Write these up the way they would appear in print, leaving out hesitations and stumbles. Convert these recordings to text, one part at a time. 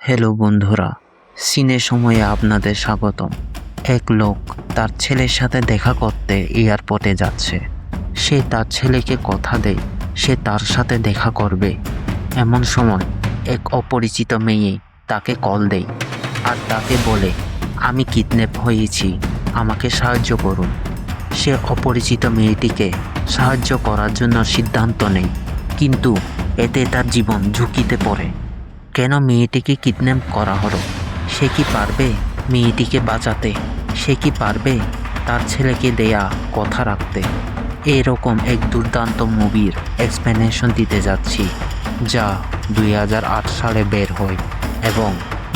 Hello বন্ধুরা, সিনে সময়ে আপনাদের স্বাগতম। এক লোক তার ছেলের সাথে দেখা করতে এয়ারপোর্টে যাচ্ছে। সে তার ছেলেকে কথা দেয় সে তার সাথে দেখা করবে। এমন সময় এক অপরিচিত মেয়ে তাকে কল দেয় আর তাকে বলে, আমি কিডন্যাপ হয়েছি, আমাকে সাহায্য করুন। সে অপরিচিত মেয়েটিকে সাহায্য করার জন্য সিদ্ধান্ত নেয়, কিন্তু এতে তার জীবন ঝুঁকিতে পড়ে। কেন মেয়েটিকে কিডন্যাপ করা হলো? সে কি পারবে মেয়েটিকে বাঁচাতে? সে কি পারবে তার ছেলেকে দেয়া কথা রাখতে? এরকম এক দুর্দান্ত মুভির এক্সপ্লেনেশন দিতে যাচ্ছি, যা 2008 সালে বের হয় এবং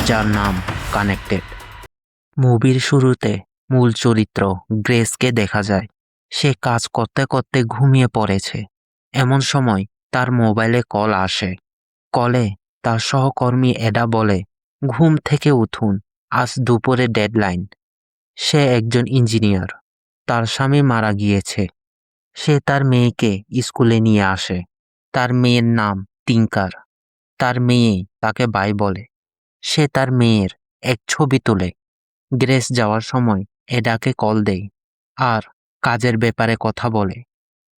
যার নাম কানেক্টেড। মুভির শুরুতে মূল চরিত্র গ্রেসকে দেখা যায়। সে কাজ করতে করতে ঘুমিয়ে পড়েছে। এমন সময় তার মোবাইলে কল আসে। কলে তার সহকর্মী এডা বলে, ঘুম থেকে উঠুন, আজ দুপুরে ডেডলাইন। সে একজন ইঞ্জিনিয়ার, তার স্বামী মারা গিয়েছে। সে তার মেয়েকে স্কুলে নিয়ে আসে। তার মেয়ের নাম টিঙ্কার। তার মেয়ে তাকে বাই বলে। সে তার মেয়ের এক ছবি তোলে। গ্রেস যাওয়ার সময় এডাকে কল দেয় আর কাজের ব্যাপারে কথা বলে।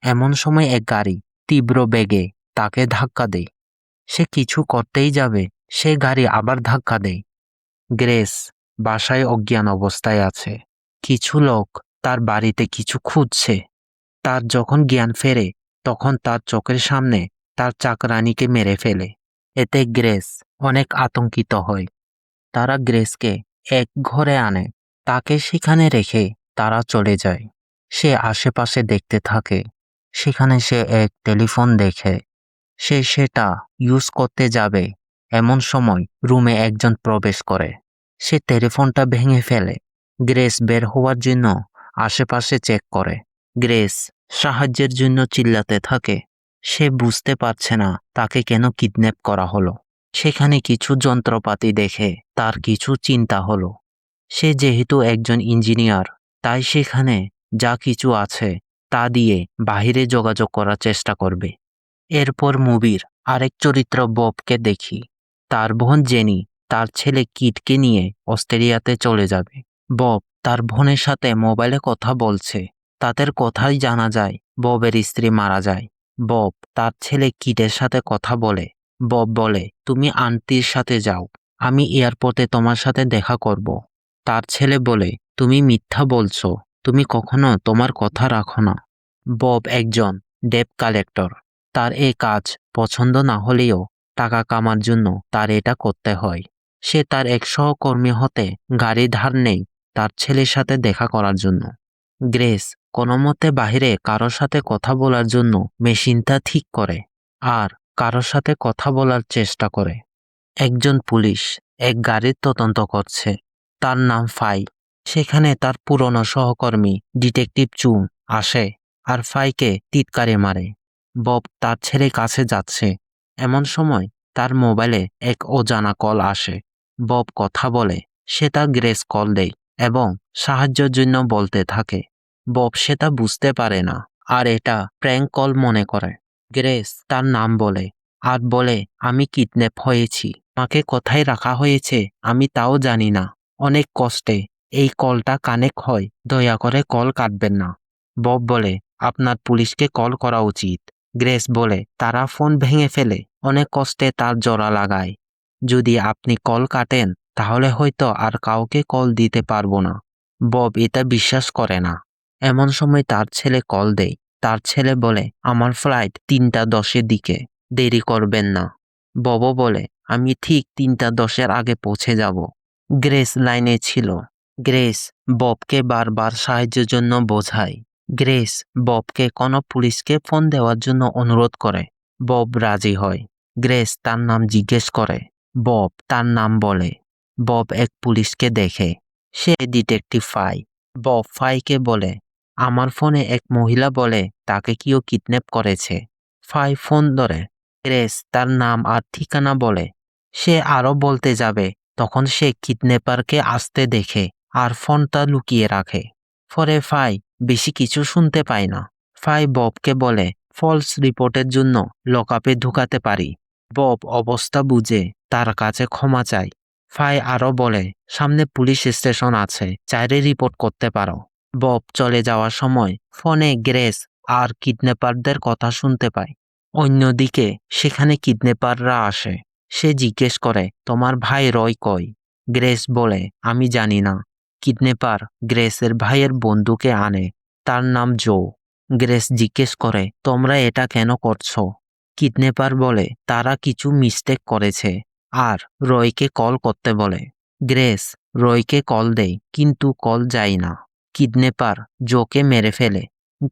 এমন সময় এক গাড়ি তীব্র বেগে তাকে ধাক্কা দেয়। সে কিছু করতেই যাবে, সে গাড়ি আবার ধাক্কা দেয়। গ্রেস বাসায় অজ্ঞান অবস্থায় আছে। কিছু লোক তার বাড়িতে কিছু খুঁজছে। তার যখন জ্ঞান ফেরে, তখন তার চোখের সামনে তার চাকরানীকে মেরে ফেলে। এতে গ্রেস অনেক আতঙ্কিত হয়। তারা গ্রেসকে এক ঘরে আনে। তাকে সেখানে রেখে তারা চলে যায়। সে আশেপাশে দেখতে থাকে। সেখানে সে এক টেলিফোন দেখে। সে সেটা ইউজ করতে যাবে, এমন সময় রুমে একজন প্রবেশ করে। সে টেলিফোনটা ভেঙে ফেলে। গ্রেস বের হওয়ার জন্য আশেপাশে চেক করে। গ্রেস সাহায্যের জন্য চিল্লাতে থাকে। সে বুঝতে পারছে না তাকে কেন কিডন্যাপ করা হলো। সেখানে কিছু যন্ত্রপাতি দেখে তার কিছু চিন্তা হলো। সে যেহেতু একজন ইঞ্জিনিয়ার, তাই সেখানে যা কিছু আছে তা দিয়ে বাহিরে যোগাযোগ করার চেষ্টা করবে। এরপর মুভির আরেক চরিত্র ববকে দেখি। তার বোন জেনি তার ছেলে কিটকে নিয়ে অস্ট্রেলিয়াতে চলে যাবে। বব তার বোনের সাথে মোবাইলে কথা বলছে। তাদের কথাই জানা যায় ববের স্ত্রী মারা যায়। বব তার ছেলে কিটের সাথে কথা বলে। বব বলে, তুমি আন্টির সাথে যাও, আমি এয়ারপোর্টে তোমার সাথে দেখা করব। তার ছেলে বলে, তুমি মিথ্যা বলছো, তুমি কখনো তোমার কথা রাখো না। বব একজন ডেপ কালেক্টর। তার এই কাজ পছন্দ না হলেও টাকা কামার জন্য তার এটা করতে হয়। সে তার এক সহকর্মী হতে গাড়ি ধার নেই তার ছেলের সাথে দেখা করার জন্য। গ্রেস কোনোমতে বাহিরে কারোর সাথে কথা বলার জন্য মেশিনটা ঠিক করে আর কারোর সাথে কথা বলার চেষ্টা করে। একজন পুলিশ এক গাড়ির তদন্ত করছে। তার নাম ফাই। সেখানে তার পুরনো সহকর্মী ডিটেকটিভ চুং আসে আর ফাইকে টিটকারি মারে। বব তার ছেলের কাছে যাচ্ছে। এমন সময় তার মোবাইলে এক অজানা কল আসে। বব কথা বলে। সে তার গ্রেস কল দেয় এবং সাহায্যের জন্য বলতে থাকে। বব সেটা বুঝতে পারে না আর এটা প্র্যাঙ্ক কল মনে করে। গ্রেস তার নাম বলে আর বলে, আমি কিডন্যাপ হয়েছি, আমাকে কোথায় রাখা হয়েছে আমি তাও জানি না। অনেক কষ্টে এই কলটা কানেক্ট হয়, দয়া করে কল কাটবেন না। বব বলে, আপনার পুলিশকে কল করা উচিত। গ্রেস বলে, তারা ফোন ভেঙে ফেলে, অনেক কষ্টে তার জোড়া লাগায়। যদি আপনি কল কাটেন তাহলে হয়তো আর কাউকে কল দিতে পারবো না। বব এটা বিশ্বাস করে না। এমন সময় তার ছেলে কল দেয়। তার ছেলে বলে, আমার ফ্লাইট 3:10 দিকে, দেরি করবেন না। বব বলে, আমি ঠিক 3:10 আগে পৌঁছে যাব। গ্রেস লাইনে ছিল। গ্রেস ববকে বারবার সাহায্যের জন্য বোঝায়। গ্রেস ববকে কোনো পুলিশকে ফোন দেওয়ার জন্য অনুরোধ করে। বব রাজি হয়। গ্রেস তার নাম জিজ্ঞেস করে। বব তার নাম বলে। বব এক পুলিশকে দেখে। সে ডিটেকটিভ ফাই। বব ফাইকে বলে, আমার ফোনে এক মহিলা বলে তাকে কেউ কিডন্যাপ করেছে। ফাই ফোন ধরে। গ্রেস তার নাম আর ঠিকানা বলে। সে আরো বলতে যাবে, তখন সে কিডন্যাপারকে আসতে দেখে আর ফোনটা লুকিয়ে রাখে। পরে ফাই বেশি কিছু শুনতে পায় না। ফাই ববকে বলে, ফলস রিপোর্টের জন্য লকআপে ঢুকাতে পারি। বব অবস্থা বুঝে তার কাছে ক্ষমা চায় ফাই আরও বলে, সামনে পুলিশ স্টেশন আছে, চাইলে রিপোর্ট করতে পারো। বব চলে যাওয়ার সময় ফোনে গ্রেস আর কিডন্যাপারদের কথা শুনতে পায়। অন্যদিকে সেখানে কিডন্যাপাররা আসে। সে জিজ্ঞেস করে, তোমার ভাই রয় কই? গ্রেস বলে, আমি জানি না। কিডন্যাপার গ্রেসের ভাইয়ের বন্ধুকে আনে, তার নাম জো। গ্রেস জিজ্ঞেস করে, তোমরা এটা কেন করছো? কিডন্যাপার বলে, তারা কিছু মিস্টেক করেছে আর রয়কে কল করতে বলে। গ্রেস রয়কে কল দেয়, কিন্তু কল যায় না। কিডন্যাপার জোকে মেরে ফেলে।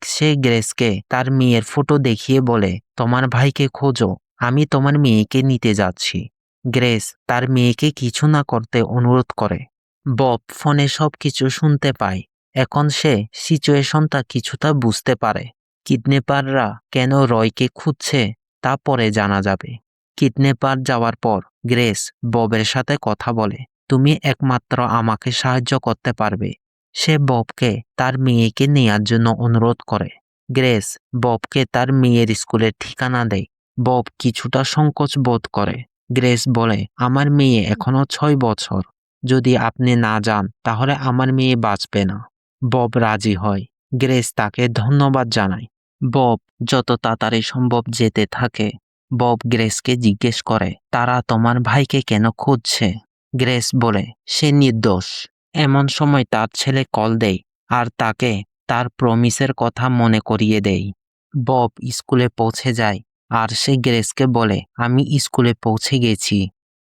সে গ্রেসকে তার মেয়ের ফটো দেখিয়ে বলে, তোমার ভাইকে খোঁজো, আমি তোমার মেয়েকে নিতে যাচ্ছি। গ্রেস তার মেয়েকে কিছু না করতে অনুরোধ করে। বব ফোনে সব কিছু শুনতে পায়। এখন সে সিচুয়েশনটা কিছুটা বুঝতে পারে। কিডন্যাপাররা কেন রয়কে খুঁজছে তা পরে জানা যাবে। কিডন্যাপার যাওয়ার পর গ্রেস ববের সাথে কথা বলে, তুমি একমাত্র আমাকে সাহায্য করতে পারবে। সে ববকে তার মেয়েকে নেয়ার জন্য অনুরোধ করে। গ্রেস ববকে তার মেয়ের স্কুলের ঠিকানা দেয়। বব কিছুটা সংকোচ বোধ করে। গ্রেস বলে, আমার মেয়ে এখনো 6 বছর, যদি আপনি না যান তাহলে আমার মেয়ে বাঁচবে না। বব রাজি হয়। গ্রেস তাকে ধন্যবাদ জানায়। বব যত তাড়াতাড়ি সম্ভব যেতে থাকে। বব গ্রেসকে জিজ্ঞেস করে, তারা তোমার ভাইকে কেন খুঁজছে? গ্রেস বলে, সে নির্দোষ। এমন সময় তার ছেলে কল দেয় আর তাকে তার প্রমিসের কথা মনে করিয়ে দেয়। বব স্কুলে পৌঁছে যায় আর সে গ্রেসকে বলে, আমি স্কুলে পৌঁছে গেছি।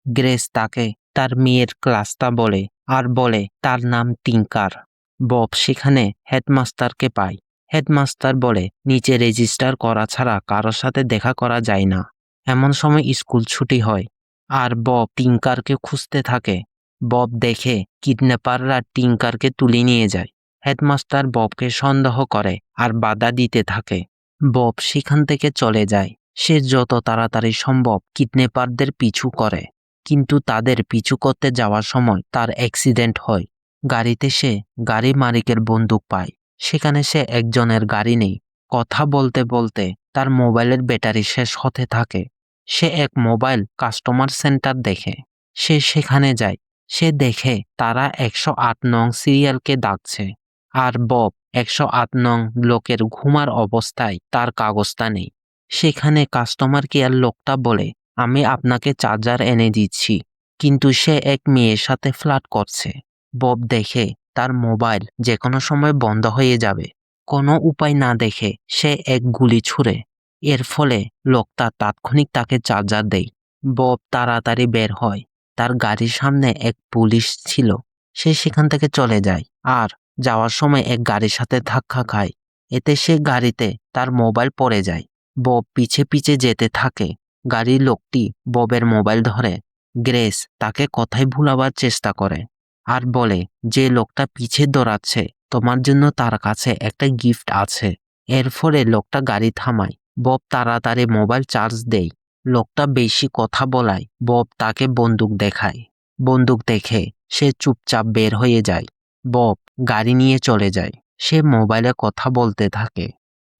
গ্রেস তাকে তার মেয়ের ক্লাসটা বলে আর বলে তার নাম টিঙ্কার। বব সেখানে হেডমাস্টারকে পায়। হেডমাস্টার বলে, নিচে রেজিস্টার করা ছাড়া কারোর সাথে দেখা করা যায় না। এমন সময় স্কুল ছুটি হয় আর বব টিঙ্কারকে খুঁজতে থাকে। বব দেখে কিডন্যাপাররা টিঙ্কারকে তুলে নিয়ে যায়। হেডমাস্টার ববকে সন্দেহ করে আর বাধা দিতে থাকে। বব সেখান থেকে চলে যায়। সে যত তাড়াতাড়ি সম্ভব কিডন্যাপারদের পিছু করে, কিন্তু তাদের পিছু করতে যাওয়ার সময় তার অ্যাক্সিডেন্ট হয়। গাড়িতে সে গাড়ি মালিকের বন্দুক পায়। সেখানে সে একজনের গাড়ি নেই। কথা বলতে বলতে তার মোবাইলের ব্যাটারি শেষ হতে থাকে। সে এক মোবাইল কাস্টমার সেন্টার দেখে। সে সেখানে যায়। সে দেখে তারা 108 নং সিরিয়ালকে ডাকছে আর বব 108 নং লোকের ঘুমার অবস্থায় তার কাগজটা নেই। সেখানে কাস্টমার কেয়ার লোকটা বলে, আমি আপনাকে চার্জার এনে দিচ্ছি, কিন্তু সে এক মেয়ের সাথে ফ্লার্ট করছে। বব দেখে তার মোবাইল যে কোনো সময় বন্ধ হয়ে যাবে। কোনো উপায় না দেখে সে এক গুলি ছুড়ে। এর ফলে লোকটা তাৎক্ষণিক তাকে চার্জার দেয়। বব তাড়াতাড়ি বের হয়। তার গাড়ির সামনে এক পুলিশ ছিল। সে সেখান থেকে চলে যায় আর যাওয়ার সময় এক গাড়ির সাথে ধাক্কা খায়। এতে সে গাড়িতে তার মোবাইল পড়ে যায়। বব পিছে পিছে যেতে থাকে। গাড়ির লোকটি ববের মোবাইল ধরে। গ্রেস তাকে কথায় ভুলাবার চেষ্টা করে আর বলে, যে লোকটা পিছে দৌড়াচ্ছে তোমার জন্য তার কাছে একটা গিফট আছে। এর ফলে লোকটা গাড়ি থামায়। বব তাড়াতাড়ি মোবাইল চার্জ দেয়। লোকটা বেশি কথা বলায় বব তাকে বন্দুক দেখায়। বন্দুক দেখে সে চুপচাপ বের হয়ে যায়। বব গাড়ি নিয়ে চলে যায়। সে মোবাইলে কথা বলতে থাকে।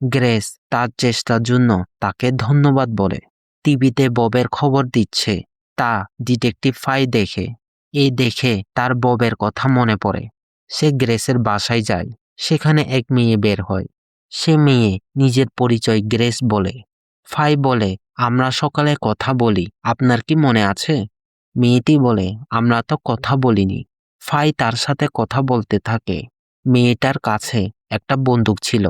গ্রেস তার চেষ্টার জন্য তাকে ধন্যবাদ বলে। টিভিতে ববের খবর দিচ্ছে তা ডিটেকটিভ ফাই দেখে। এই দেখে তার ববের কথা মনে পড়ে। সে গ্রেসের বাসায় যায়। সেখানে এক মেয়ে বের হয়। সে মেয়ে নিজের পরিচয় গ্রেস বলে। ফাই বলে, আমরা সকালে কথা বলি, আপনার কি মনে আছে? মেয়েটি বলে, আমরা তো কথা বলিনি। ফাই তার সাথে কথা বলতে থাকে। মেয়েটার কাছে একটা বন্দুক ছিল,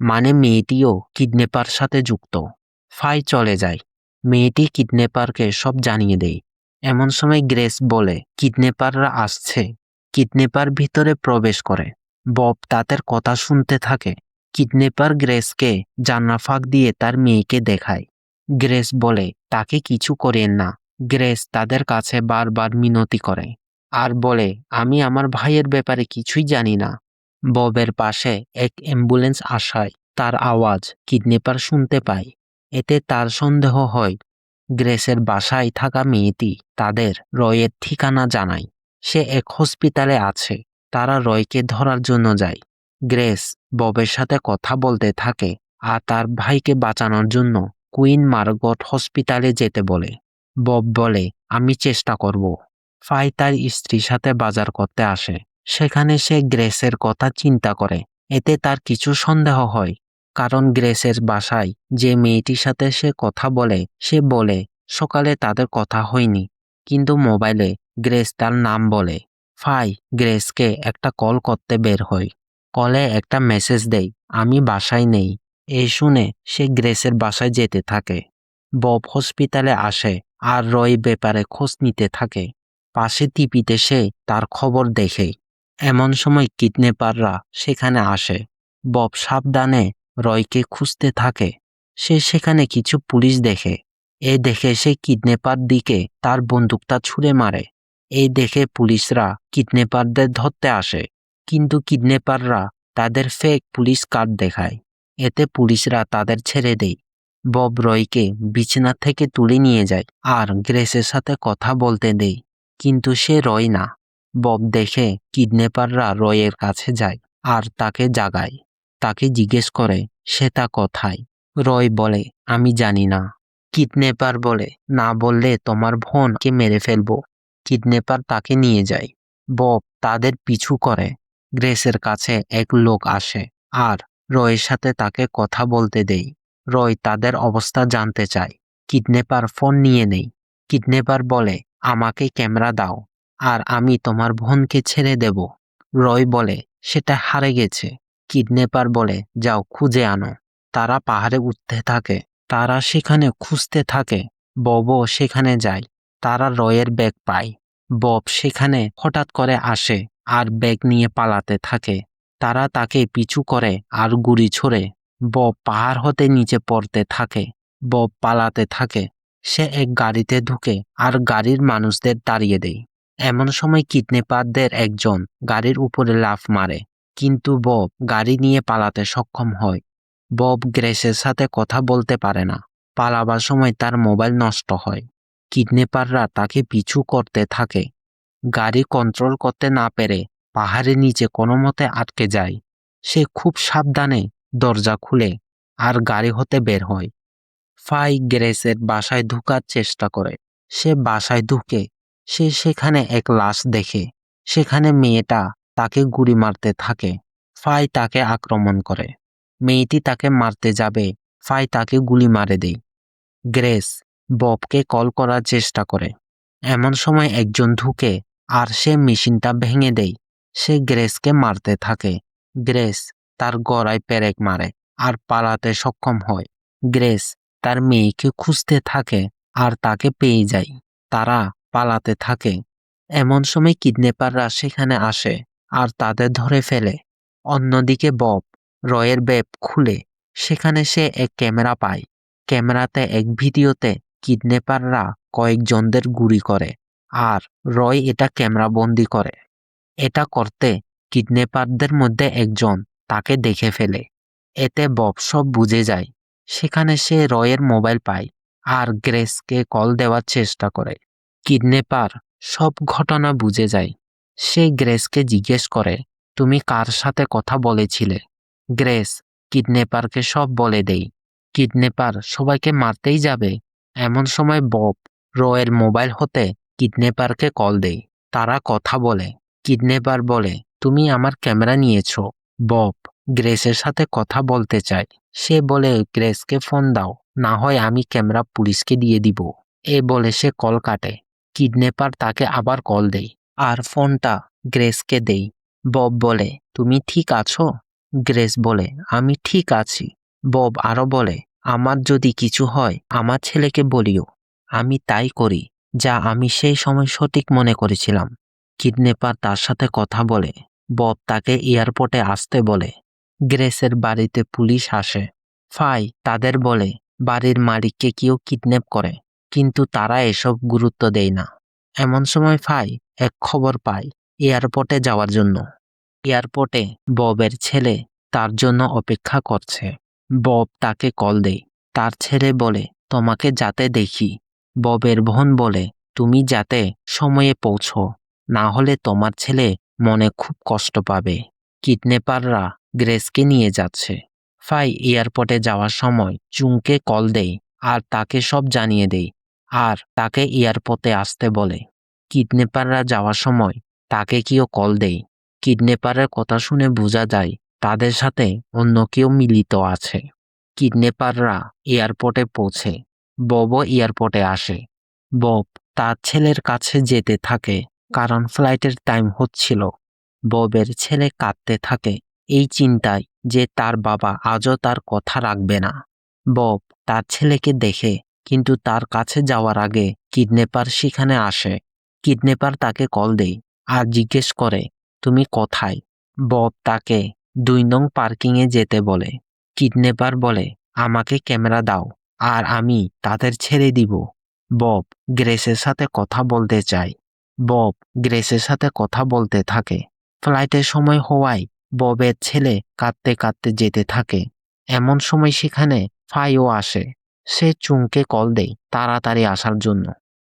মানে মেয়েটিও কিডন্যাপার সাথে যুক্ত। ফাই চলে যায়। মেয়েটি কিডন্যাপারকে সব জানিয়ে দেয়। এমন সময় গ্রেস বলে, কিডন্যাপাররা আসছে। কিডন্যাপার ভিতরে প্রবেশ করে। বব তাদের কথা শুনতে থাকে। কিডন্যাপার গ্রেসকে জানলা ফাঁক দিয়ে তার মেয়েকে দেখায়। গ্রেস বলে, তাকে কিছু করেন না। গ্রেস তাদের কাছে বারবার মিনতি করে আর বলে, আমি আমার ভাইয়ের ব্যাপারে কিছুই জানি না। ববের পাশে এক অ্যাম্বুলেন্স আসায় তার আওয়াজ কিডন্যাপার শুনতে পায়। এতে তার সন্দেহ হয় গ্রেসের বাসায় থাকা মেয়েটি তাদের রয়ের ঠিকানা জানায়। সে এক হসপিটালে আছে। তারা রয়কে ধরার জন্য যায়। গ্রেস ববের সাথে কথা বলতে থাকে আর তার ভাইকে বাঁচানোর জন্য কুইন মার্গট হসপিটালে যেতে বলে। বব বলে, আমি চেষ্টা করব। ফাই তার স্ত্রীর সাথে বাজার করতে আসে। সেখানে সে গ্রেসের কথা চিন্তা করে। এতে তার কিছু সন্দেহ হয়, কারণ গ্রেসের বাসায় যে মেয়েটির সাথে সে কথা বলে, সে বলে সকালে তাদের কথা হয়নি, কিন্তু মোবাইলে গ্রেস তার নাম বলে। ফাই গ্রেসকে একটা কল করতে বের হয়। কলে একটা মেসেজ দেয়, আমি বাসায় নেই। এই শুনে সে গ্রেসের বাসায় যেতে থাকে। বব হসপিটালে আসে আর রয় ব্যাপারে খোঁজ নিতে থাকে। পাশে টিভিতে সে তার খবর দেখে। এমন সময় কিডন্যাপাররা সেখানে আসে। বব সাবধানে রয়কে খুঁজতে থাকে। সে সেখানে কিছু পুলিশ দেখে। এই দেখে সে কিডন্যাপার দিকে তার বন্দুকটা ছুঁড়ে মারে। এই দেখে পুলিশরা কিডন্যাপারদের ধরতে আসে, কিন্তু কিডন্যাপাররা তাদের ফেক পুলিশ কার্ড দেখায়। এতে পুলিশরা তাদের ছেড়ে দেয়। বব রয়কে বিছানা থেকে তুলে নিয়ে যায় আর গ্রেসের সাথে কথা বলতে দেয়, কিন্তু সে রয় না। বব দেখে কিডন্যাপাররা রয়ের কাছে যায় আর তাকে জাগায়। তাকে জিজ্ঞেস করে সে তা কোথায়। রয় বলে, আমি জানি না। কিডন্যাপার বলে, না বললে তোমার বোনকে মেরে ফেলবো। কিডন্যাপার তাকে নিয়ে যায়। বব তাদের পিছু করে। গ্রেসের কাছে এক লোক আসে আর রয়ের সাথে তাকে কথা বলতে দেয়। রয় তাদের অবস্থা জানতে চায়। কিডন্যাপার ফোন নিয়ে নেয়। কিডন্যাপার বলে, আমাকে ক্যামেরা দাও আর আমি তোমার বোনকে ছেড়ে দেব। রয় বলে, সেটা হারে গেছে। কিডন্যাপার বলে, যাও খুঁজে আনো। তারা পাহাড়ে উঠতে থাকে। তারা সেখানে খুঁজতে থাকে। ববও সেখানে যায়। তারা রয়ের ব্যাগ পায়। বব সেখানে হঠাৎ করে আসে আর ব্যাগ নিয়ে পালাতে থাকে। তারা তাকে পিছু করে আর গুলি ছোড়ে। বব পাহাড় হতে নিচে পড়তে থাকে। বব পালাতে থাকে। সে এক গাড়িতে ঢুকে আর গাড়ির মানুষদের তাড়িয়ে দেয়। এমন সময় কিডন্যাপারদের একজন গাড়ির উপরে লাফ মারে, কিন্তু বব গাড়ি নিয়ে পালাতে সক্ষম হয়। বব গ্রেসের সাথে কথা বলতে পারে না। পালাবার সময় তার মোবাইল নষ্ট হয়। কিডন্যাপাররা তাকে পিছু করতে থাকে। গাড়ি কন্ট্রোল করতে না পেরে পাহাড়ের নিচে কোনো মতে আটকে যায়। সে খুব সাবধানে দরজা খুলে আর গাড়ি হতে বের হয়। ফাই গ্রেসের বাসায় ঢুকার চেষ্টা করে। সে বাসায় ঢুকে সে সেখানে এক লাশ দেখে। সেখানে মেয়েটা তাকে গুলি মারতে থাকে। ফাই তাকে আক্রমণ করে। মেয়েটি তাকে মারতে যাবে, ফাই তাকে গুলি মারে দেয়। গ্রেস ববকে কল করার চেষ্টা করে। এমন সময় একজন ঢুকে আর সে মেশিনটা ভেঙে দেয়। সে গ্রেসকে মারতে থাকে। গ্রেস তার গলায় পেরেক মারে আর পালাতে সক্ষম হয়। গ্রেস তার মেয়েকে খুঁজতে থাকে আর তাকে পেয়ে যায়। তারা পালাতে থাকে। এমন সময় কিডন্যাপাররা সেখানে আসে আর তাদের ধরে ফেলে। অন্যদিকে বব রয়ের ব্যাগ খুলে সেখানে সে এক ক্যামেরা পায়। ক্যামেরাতে এক ভিডিওতে কিডন্যাপাররা কয়েকজনদের গুলি করে আর রয় এটা ক্যামেরা বন্দি করে। এটা করতে কিডন্যাপারদের মধ্যে একজন তাকে দেখে ফেলে। এতে বব সব বুঝে যায়। সেখানে সে রয়ের মোবাইল পায় আর গ্রেসকে কল দেওয়ার চেষ্টা করে। কিডন্যাপার সব ঘটনা বুঝে যায়। সে গ্রেসকে জিজ্ঞেস করে, তুমি কার সাথে কথা বলেছিলে? গ্রেস কিডন্যাপারকে সব বলে দেয়। কিডন্যাপার সবাইকে মারতেই যাবে। এমন সময় বব রয়ের মোবাইল হতে কিডন্যাপারকে কল দেয়। তারা কথা বলে। কিডন্যাপার বলে, তুমি আমার ক্যামেরা নিয়েছ। বব গ্রেসের সাথে কথা বলতে চায়। সে বলে, গ্রেসকে ফোন দাও, না হয় আমি ক্যামেরা পুলিশকে দিয়ে দিব। এ বলে সে কল কাটে। কিডন্যাপার তাকে আবার কল দেয় আর ফোনটা গ্রেসকে দেয়। বব বলে, তুমি ঠিক আছো? গ্রেস বলে, আমি ঠিক আছি। বব আরো বলে, আমার যদি কিছু হয় আমার ছেলেকে বলিও। আমি তাই করি যা আমি সেই সময় সঠিক মনে করেছিলাম। কিডন্যাপার তার সাথে কথা বলে। বব তাকে এয়ারপোর্টে আসতে বলে। গ্রেসের বাড়িতে পুলিশ আসে। ফাই তাদের বলে বাড়ির মালিককে কেউ কিডন্যাপ করে, কিন্তু তারা এসব গুরুত্ব দেয় না। এমন সময় ফাই এক খবর পায় এয়ারপোর্টে যাওয়ার জন্য। এয়ারপোর্টে ববের ছেলে তার জন্য অপেক্ষা করছে। বব তাকে কল দেয়। তার ছেলে বলে, তোমাকে যাতে দেখি। ববের বোন বলে, তুমি যাতে সময়ে পৌঁছো, না হলে তোমার ছেলে মনে খুব কষ্ট পাবে। কিডন্যাপাররা গ্রেসকে নিয়ে যাচ্ছে। ফাই এয়ারপোর্টে যাওয়ার সময় চুংকে কল দেয় আর তাকে সব জানিয়ে দেয় আর তাকে এয়ারপোর্টে আসতে বলে। কিডন্যাপাররা যাওয়ার সময় তাকে কেউ কল দেয়। কিডন্যাপারের কথা শুনে বোঝা যায় তাদের সাথে অন্য কেউ মিলিত আছে। কিডন্যাপাররা এয়ারপোর্টে পৌঁছে ববও এয়ারপোর্টে আসে। বব তার ছেলের কাছে যেতে থাকে কারণ ফ্লাইটের টাইম হচ্ছিল। ববের ছেলে কাঁদতে থাকে এই চিন্তায় যে তার বাবা আজও তার কথা রাখবে না। বব তার ছেলেকে দেখে কিন্তু তার কাছে যাওয়ার আগে কিডন্যাপার সেখানে আসে। কিডন্যাপার তাকে কল দেয় আর জিজ্ঞেস করে তুমি কোথায়। বব তাকে 2 নং পার্কিংয়ে যেতে বলে। কিডন্যাপার বলে আমাকে ক্যামেরা দাও আর আমি তাদের ছেড়ে দিব। বব গ্রেসের সাথে কথা বলতে চায়। বব গ্রেসের সাথে কথা বলতে থাকে। ফ্লাইটের সময় হওয়ায় ববের ছেলে কাঁদতে কাঁদতে যেতে থাকে। এমন সময় সেখানে ফাইও আসে। সে চুংকে কল দেয় তাড়াতাড়ি আসার জন্য।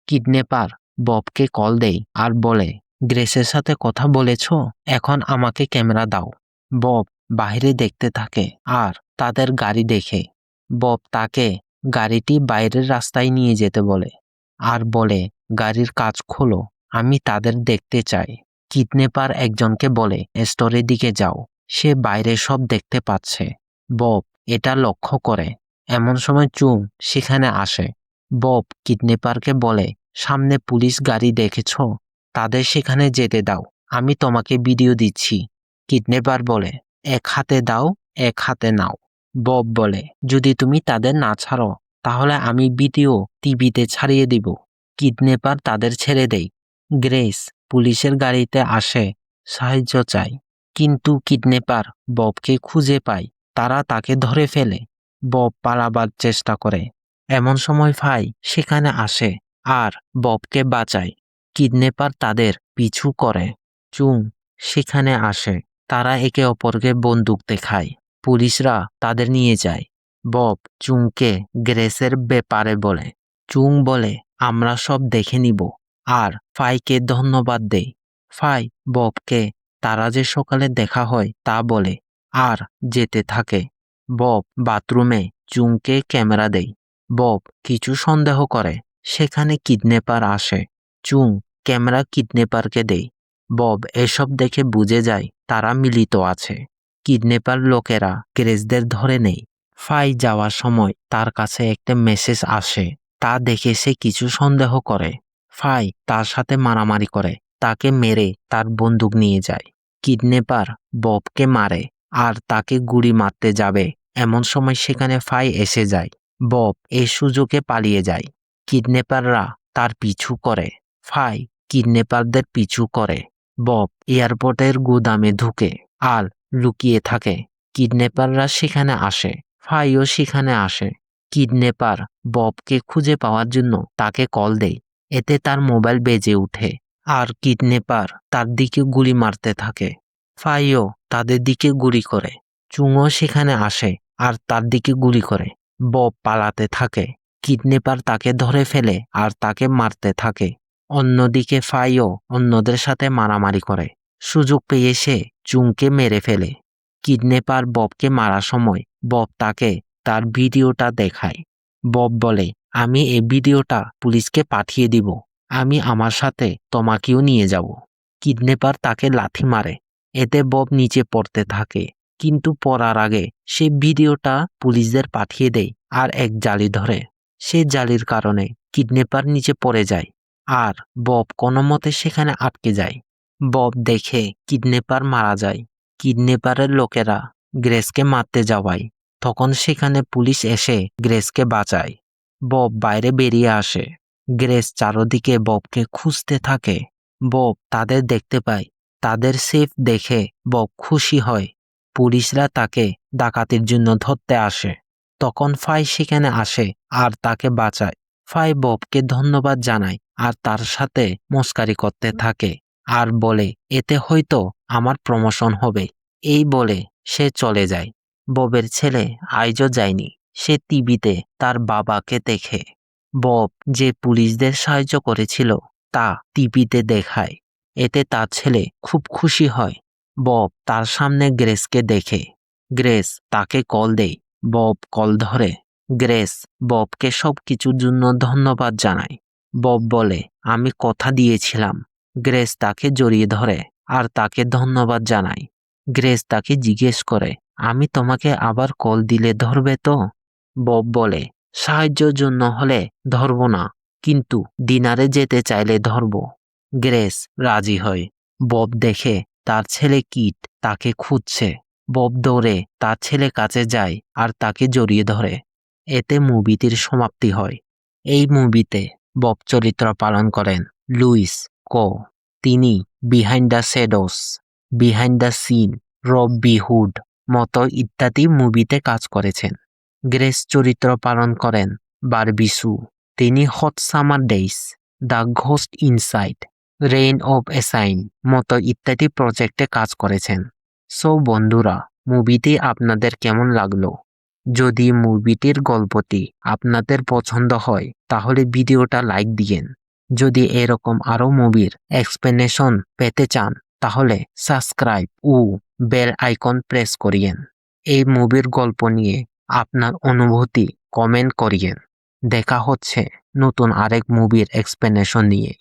কিডন্যাপার ববকে কল দেয় আর বলে গ্রেসের সাথে কথা বলেছ, এখন আমাকে ক্যামেরা দাও। বব বাইরে দেখতে থাকে আর তাদের গাড়ি দেখে। বব তাকে গাড়িটি বাইরের রাস্তায় নিয়ে যেতে বলে আর বলে গাড়ির কাঁচ খোলো, আমি তাদের দেখতে চাই। কিডন্যাপার একজনকে বলে স্টোরের দিকে যাও, সে বাইরে সব দেখতে পাচ্ছে। বব এটা লক্ষ্য করে। এমন সময় চুং সেখানে আসে। বব কিডন্যাপারকে বলে সামনে পুলিশ গাড়ি দেখেছ, তাদের সেখানে যেতে দাও, আমি তোমাকে ভিডিও দিচ্ছি। কিডন্যাপার বলে এক হাতে দাও এক হাতে নাও। বব বলে যদি তুমি তাদের না ছাড়ো তাহলে আমি ভিডিও টিভিতে ছাড়িয়ে দিব। কিডন্যাপার তাদের ছেড়ে দেয়। গ্রেস পুলিশের গাড়িতে আসে, সাহায্য চায়। কিন্তু কিডন্যাপার ববকে খুঁজে পায়, তারা তাকে ধরে ফেলে। বব পালাবার চেষ্টা করে। এমন সময় ফাই সেখানে আসে আর ববকে বাঁচায়। কিডন্যাপার তাদের পিছু করে। চুং সেখানে আসে। তারা একে অপরকে বন্দুক দেখায়। পুলিশরা তাদের নিয়ে যায়। বব চুংকে গ্রেসের ব্যাপারে বলে। চুং বলে আমরা সব দেখে নিব আর ফাইকে ধন্যবাদ দেয়। ফাই ববকে তারা যে সকালে দেখা হয় তা বলে আর যেতে থাকে। বব বাথরুমে চুংকে ক্যামেরা দেয়। বব কিছু সন্দেহ করে। সেখানে কিডন্যাপার আসে। চুং ক্যামেরা কিডন্যাপারকে দেয়। বব এসব দেখে বুঝে যায় তারা মিলিত আছে। কিডন্যাপার লোকেরা গ্রেসদের ধরে নেয়। ফাই যাওয়ার সময় তার কাছে একটা মেসেজ আসে, তা দেখে সে কিছু সন্দেহ করে। ফাই তার সাথে মারামারি করে, তাকে মেরে তার বন্দুক নিয়ে যায়। কিডন্যাপার ববকে মারে আর তাকে গুলি মারতে যাবে এমন সময় সেখানে ফাই এসে যায়। বব এই সুযোগে পালিয়ে যায়। কিডন্যাপাররা তার পিছু করে। ফাই কিডন্যাপারদের পিছু করে। বব এয়ারপোর্টের গুদামে ঢুকে আর লুকিয়ে থাকে। কিডন্যাপাররা সেখানে আসে। ফাইও সেখানে আসে। কিডন্যাপার ববকে খুঁজে পাওয়ার জন্য তাকে কল দেয়। এতে তার মোবাইল বেজে ওঠে আর কিডন্যাপার তার দিকে গুলি মারতে থাকে। ফাইও তাদের দিকে গুলি করে। চুংও সেখানে আসে আর তার দিকে গুলি করে। বব পালাতে থাকে। কিডন্যাপার তাকে ধরে ফেলে আর তাকে মারতে থাকে। অন্যদিকে ফাইও অন্যদের সাথে মারামারি করে। সুযোগ পেয়ে সে চুংকে মেরে ফেলে। কিডন্যাপার ববকে মারার সময় বব তাকে তার ভিডিওটা দেখায়। বব বলে আমি এই ভিডিওটা পুলিশকে পাঠিয়ে দিব, আমি আমার সাথে তোমাকেও নিয়ে যাব। কিডন্যাপার তাকে লাথি মারে। এতে বব নিচে পড়তে থাকে, কিন্তু পড়ার আগে সে ভিডিওটা পুলিশদের পাঠিয়ে দেয় আর এক জালি ধরে। সে জালির কারণে কিডন্যাপার নিচে পড়ে যায় আর বব কোনো মতে সেখানে আটকে যায়। বব দেখে কিডন্যাপার মারা যায়। কিডন্যাপারের লোকেরা গ্রেসকে মারতে যাওয়ায় তখন সেখানে পুলিশ এসে গ্রেসকে বাঁচায়। বব বাইরে বেরিয়ে আসে। গ্রেস চারদিকে ববকে খুঁজতে থাকে। বব তাদের দেখতে পায়। তাদের সেফ দেখে বব খুশি হয়। পুলিশরা তাকে ডাকাতির জন্য ধরতে আসে। তখন ফাই সেখানে আসে আর তাকে বাঁচায়। ফাই ববকে ধন্যবাদ জানায় আর তার সাথে মস্কারি করতে থাকে আর বলে এতে হয়তো আমার প্রমোশন হবে। এই বলে সে চলে যায়। ববের ছেলে আজও যায়নি। সে টিভিতে তার বাবাকে দেখে। বব যে পুলিশদের সাহায্য করেছিল তা টিভিতে দেখায়। এতে তার ছেলে খুব খুশি হয়। বব তার সামনে গ্রেসকে দেখে। গ্রেস তাকে কল দেয়। বব কল ধরে। গ্রেস ববকে সব কিছুর জন্য ধন্যবাদ জানায়। বব বলে, আমি কথা দিয়েছিলাম। গ্রেস তাকে জড়িয়ে ধরে আর তাকে ধন্যবাদ জানায়। গ্রেস তাকে জিজ্ঞেস করে, আমি তোমাকে আবার কল দিলে ধরবে তো? বব বলে, সাহায্যের জন্য হলে ধরব না, কিন্তু ডিনারে যেতে চাইলে ধরব। গ্রেস রাজি হয়। বব দেখে তার ছেলে কিট তাকে খুঁজছে। বব দৌড়ে তার ছেলে কাছে যায় আর তাকে জড়িয়ে ধরে। এতে মুভিটির সমাপ্তি হয়। এই মুভিতে বব চরিত্র পালন করেন লুইস কো। তিনি behind the shadows, behind the scene, Robin Hood মতো ইত্যাদি মুভিতে কাজ করেছেন। গ্রেস চরিত্র পালন করেন বারবি সু। তিনি hot summer days, the ghost inside, rain of assign মতো ইত্যাদি প্রজেক্টে কাজ করেছেন। সো বন্ধুরা, মুভিটি আপনাদের কেমন লাগলো? যদি মুভিটির গল্পটি আপনাদের পছন্দ হয় তাহলে ভিডিওটা লাইক দিয়েন। যদি এরকম আরও মুভির এক্সপ্লেনেশন পেতে চান তাহলে সাবস্ক্রাইব ও বেল আইকন প্রেস করিয়েন। এই মুভির গল্প নিয়ে আপনার অনুভূতি কমেন্ট করিয়েন। দেখা হচ্ছে নতুন আরেক মুভির এক্সপ্লেনেশন নিয়ে।